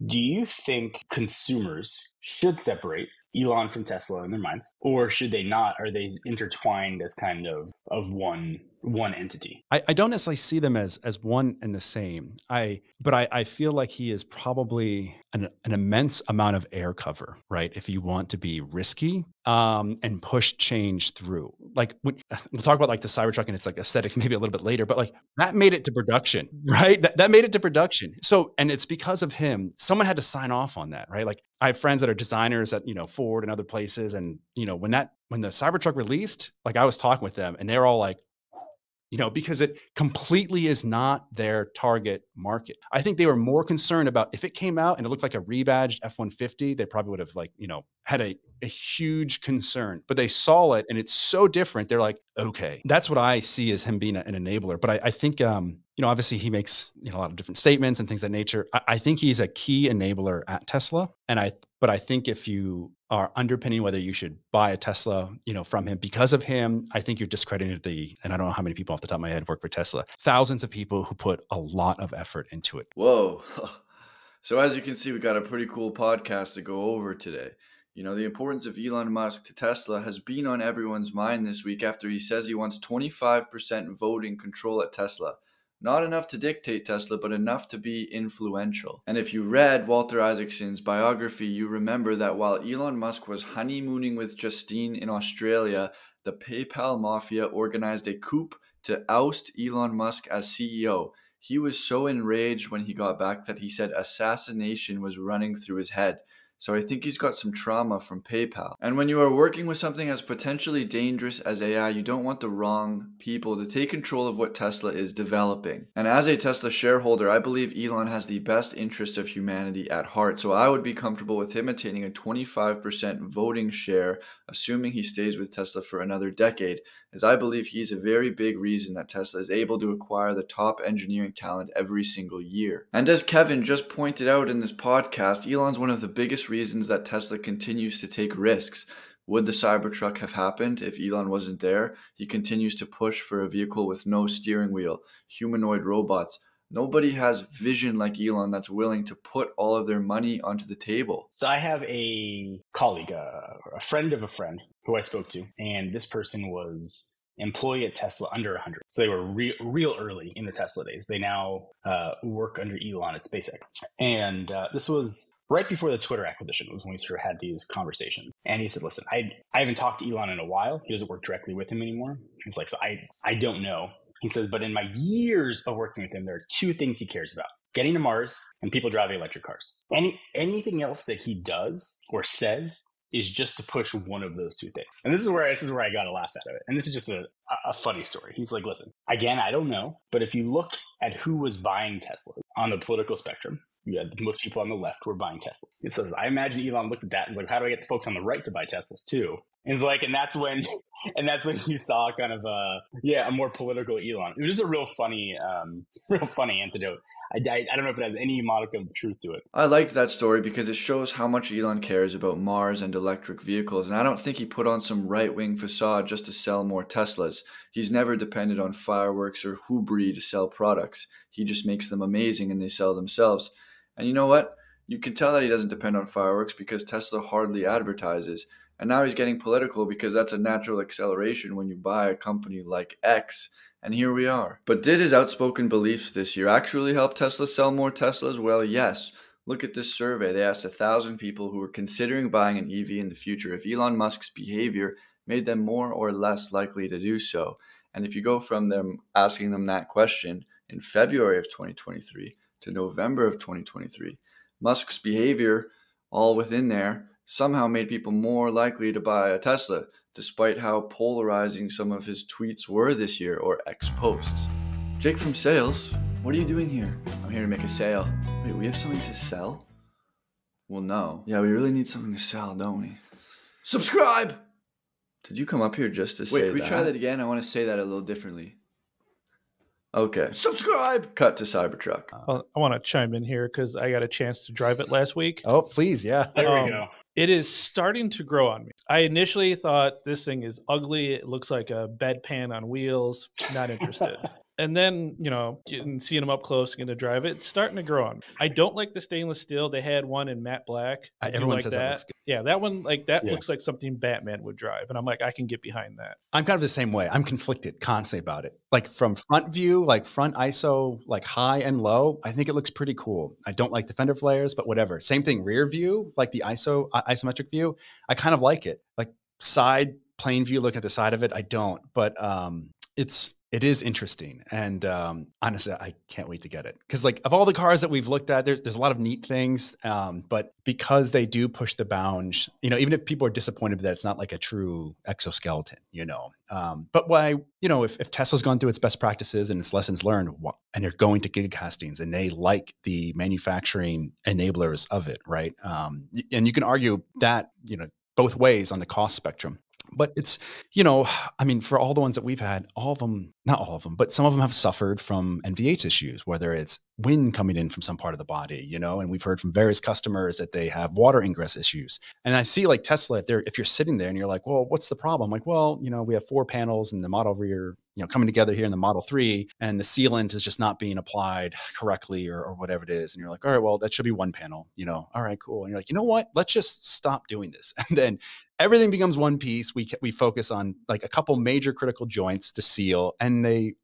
Do you think consumers should separate Elon from Tesla in their minds, or should they not? Are they intertwined as kind of one entity? I don't necessarily see them as one and the same. But I feel like he is probably an immense amount of air cover, right? If you want to be risky and push change through. Like we'll talk about like the Cybertruck and its like aesthetics maybe a little bit later, but like that made it to production, right? That made it to production. So, and it's because of him. Someone had to sign off on that, right? Like I have friends that are designers at, Ford and other places. And, when the Cybertruck released, like I was talking with them and they're all like, because it completely is not their target market. I think they were more concerned about if it came out and it looked like a rebadged F-150, they probably would have had a huge concern, but they saw it and it's so different. They're like, okay, that's what I see as him being an enabler. But I think, obviously he makes, a lot of different statements and things of that nature. I think he's a key enabler at Tesla. But I think if you are underpinning whether you should buy a Tesla, from him because of him, I think you're discrediting and I don't know how many people off the top of my head work for Tesla, thousands of people who put a lot of effort into it. Whoa. So as you can see, we got a pretty cool podcast to go over today. The importance of Elon Musk to Tesla has been on everyone's mind this week after he says he wants 25% voting control at Tesla. Not enough to dictate Tesla, but enough to be influential. And if you read Walter Isaacson's biography, you remember that while Elon Musk was honeymooning with Justine in Australia, the PayPal mafia organized a coup to oust Elon Musk as CEO. He was so enraged when he got back that he said assassination was running through his head. So I think he's got some trauma from PayPal. And when you are working with something as potentially dangerous as AI, you don't want the wrong people to take control of what Tesla is developing. And as a Tesla shareholder, I believe Elon has the best interest of humanity at heart. So I would be comfortable with him attaining a 25% voting share, assuming he stays with Tesla for another decade, as I believe he's a very big reason that Tesla is able to acquire the top engineering talent every single year. And as Kevin just pointed out in this podcast, Elon's one of the biggest reasons that Tesla continues to take risks. Would the Cybertruck have happened if Elon wasn't there? He continues to push for a vehicle with no steering wheel, humanoid robots. Nobody has vision like Elon that's willing to put all of their money onto the table. So I have a colleague, a friend of a friend who I spoke to, and this person was employee at Tesla under 100. So they were real early in the Tesla days. They now work under Elon at SpaceX. And this was right before the Twitter acquisition was when we sort of had these conversations. And he said, listen, I haven't talked to Elon in a while. He doesn't work directly with him anymore. He's like, so I don't know. He says, but in my years of working with him, there are two things he cares about: getting to Mars and people driving electric cars. Anything else that he does or says is just to push one of those two things. And this is where I got a laugh out of it. And this is just a funny story. He's like, listen, again, I don't know, but if you look at who was buying Tesla on the political spectrum, you had most people on the left who were buying Tesla. He says, I imagine Elon looked at that and was like, how do I get the folks on the right to buy Teslas too? And it's like, and that's when you saw kind of a more political Elon. It was just a real funny antidote. I don't know if it has any modicum of truth to it. I liked that story because it shows how much Elon cares about Mars and electric vehicles. And I don't think he put on some right-wing facade just to sell more Teslas. He's never depended on fireworks or hubris to sell products. He just makes them amazing and they sell themselves. And you know what? You can tell that he doesn't depend on fireworks because Tesla hardly advertises. And now he's getting political because that's a natural acceleration when you buy a company like X. And here we are. But did his outspoken beliefs this year actually help Tesla sell more Teslas? Well, yes. Look at this survey. They asked 1,000 people who were considering buying an EV in the future if Elon Musk's behavior made them more or less likely to do so. And if you go from them asking them that question in February of 2023 to November of 2023, Musk's behavior, all within there, somehow made people more likely to buy a Tesla, despite how polarizing some of his tweets were this year, or X posts. Jake from sales, what are you doing here? I'm here to make a sale. Wait, we have something to sell? Well, no. Yeah, we really need something to sell, don't we? Subscribe! Did you come up here just to say that? Wait, can we try that again? I want to say that a little differently. Okay. Subscribe! Cut to Cybertruck. I want to chime in here because I got a chance to drive it last week. Oh, please, yeah. There we go. It is starting to grow on me. I initially thought this thing is ugly. It looks like a bedpan on wheels. Not interested. And then, seeing them up close, getting to drive it, it's starting to grow on me. I don't like the stainless steel. They had one in matte black. I do Everyone like says that looks good. Yeah, that one, that Yeah. looks like something Batman would drive. And I'm like, I can get behind that. I'm kind of the same way. I'm conflicted constantly about it. Like from front view, like front ISO, like high and low, I think it looks pretty cool. I don't like the fender flares, but whatever. Same thing, rear view, like the isometric view. I kind of like it. Like side plain view, look at the side of it. I don't, but it is interesting. And honestly, I can't wait to get it. Because like of all the cars that we've looked at, there's a lot of neat things. But because they do push the bounds, even if people are disappointed that it's not like a true exoskeleton, but why, if Tesla's gone through its best practices and its lessons learned, and they're going to gigacastings and they like the manufacturing enablers of it, right? And you can argue that, both ways on the cost spectrum. But it's, for all the ones that we've had, all of them, not all of them, but some of them have suffered from NVH issues, whether it's wind coming in from some part of the body, and we've heard from various customers that they have water ingress issues. And I see like Tesla, if you're sitting there and you're like, well, what's the problem? I'm like, well, we have 4 panels in the model rear, coming together here in the Model 3, and the sealant is just not being applied correctly or whatever it is. And you're like, all right, well, that should be 1 panel, all right, cool. And you're like, you know what? Let's just stop doing this. And then everything becomes one piece. We focus on like a couple major critical joints to seal, and they,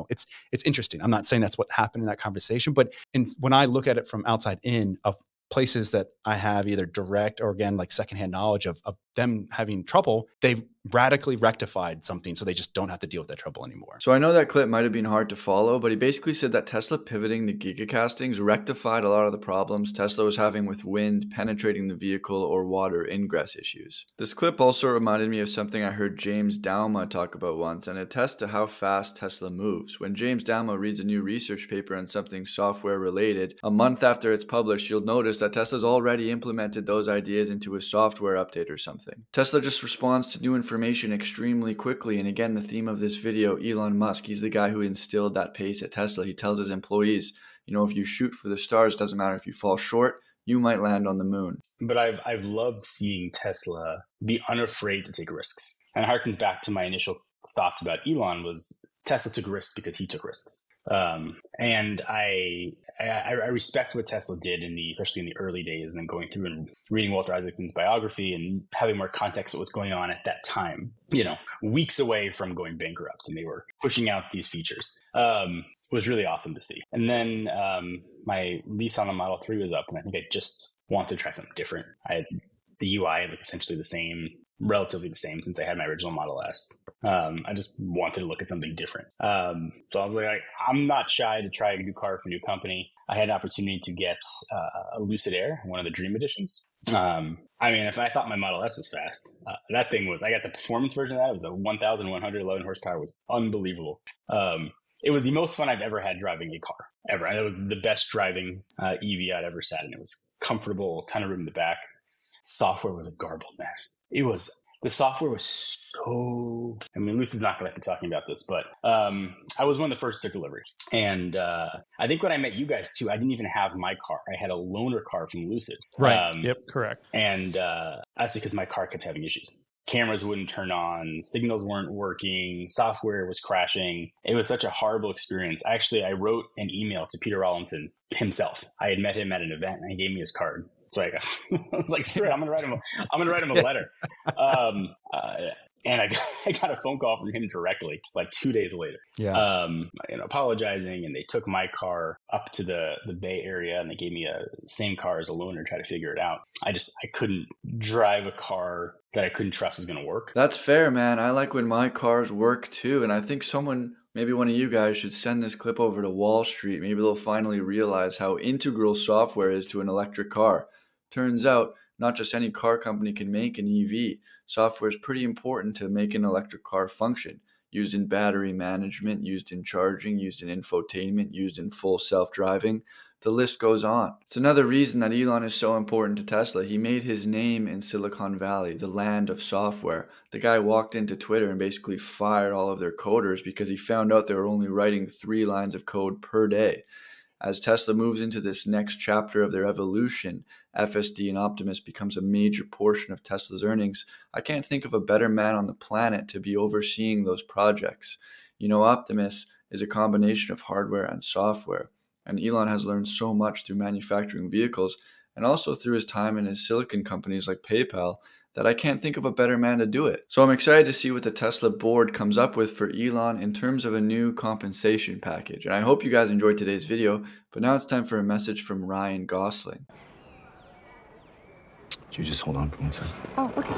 it's interesting. I'm not saying that's what happened in that conversation, but when I look at it from outside in of places that I have either direct or again, like secondhand knowledge of them having trouble, they've radically rectified something so they just don't have to deal with that trouble anymore. So I know that clip might have been hard to follow, but he basically said that Tesla pivoting to gigacastings rectified a lot of the problems Tesla was having with wind penetrating the vehicle or water ingress issues. This clip also reminded me of something I heard James Dauma talk about once, and attests to how fast Tesla moves. When James Dauma reads a new research paper on something software related, a month after it's published, you'll notice that Tesla's already implemented those ideas into a software update or something. Tesla just responds to new information extremely quickly, and again, the theme of this video, Elon Musk, he's the guy who instilled that pace at Tesla. He tells his employees, if you shoot for the stars, doesn't matter if you fall short, you might land on the moon. But I've loved seeing Tesla be unafraid to take risks. And it harkens back to my initial thoughts about Elon was Tesla took risks because he took risks. And I respect what Tesla did especially in the early days, and then going through and reading Walter Isaacson's biography and having more context of what was going on at that time, weeks away from going bankrupt, and they were pushing out these features. It was really awesome to see. And then my lease on the Model 3 was up, and I think I just wanted to try something different. I had the UI like essentially the same, relatively the same since I had my original Model S. I just wanted to look at something different. So I was like, I'm not shy to try a new car for a new company. I had an opportunity to get a Lucid Air, one of the Dream Editions. If I thought my Model S was fast, that thing was, I got the performance version of that. It was a 1,111 horsepower. It was unbelievable. It was the most fun I've ever had driving a car, ever. And it was the best driving EV I'd ever sat in. It was comfortable, ton of room in the back. Software was a garbled mess. The software was so, Lucid's not going to be talking about this, but I was one of the first to deliver. And I think when I met you guys too, I didn't even have my car. I had a loaner car from Lucid. Right. Yep, correct. And that's because my car kept having issues. Cameras wouldn't turn on, signals weren't working, software was crashing. It was such a horrible experience. Actually, I wrote an email to Peter Rawlinson himself. I had met him at an event, and he gave me his card. So I was like, screw it, I'm gonna write him a letter. And I got a phone call from him directly, like 2 days later. Yeah. Apologizing, and they took my car up to the Bay Area, and they gave me a same car as a loaner to try to figure it out. I couldn't drive a car that I couldn't trust was going to work. That's fair, man. I like when my cars work too, and I think maybe one of you guys should send this clip over to Wall Street. Maybe they'll finally realize how integral software is to an electric car. Turns out, not just any car company can make an EV. Software is pretty important to make an electric car function. Used in battery management, used in charging, used in infotainment, used in full self-driving. The list goes on. It's another reason that Elon is so important to Tesla. He made his name in Silicon Valley, the land of software. The guy walked into Twitter and basically fired all of their coders because he found out they were only writing 3 lines of code per day. As Tesla moves into this next chapter of their evolution, FSD and Optimus becomes a major portion of Tesla's earnings. I can't think of a better man on the planet to be overseeing those projects. Optimus is a combination of hardware and software. And Elon has learned so much through manufacturing vehicles and also through his time in his silicon companies like PayPal that I can't think of a better man to do it. So I'm excited to see what the Tesla board comes up with for Elon in terms of a new compensation package. And I hope you guys enjoyed today's video, but now it's time for a message from Ryan Gosling. Could you just hold on for 1 second? Oh, okay.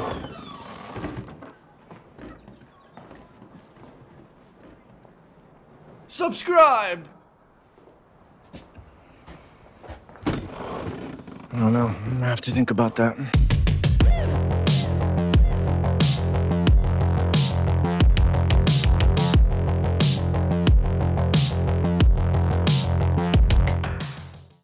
Subscribe! I don't know. I'm gonna have to think about that.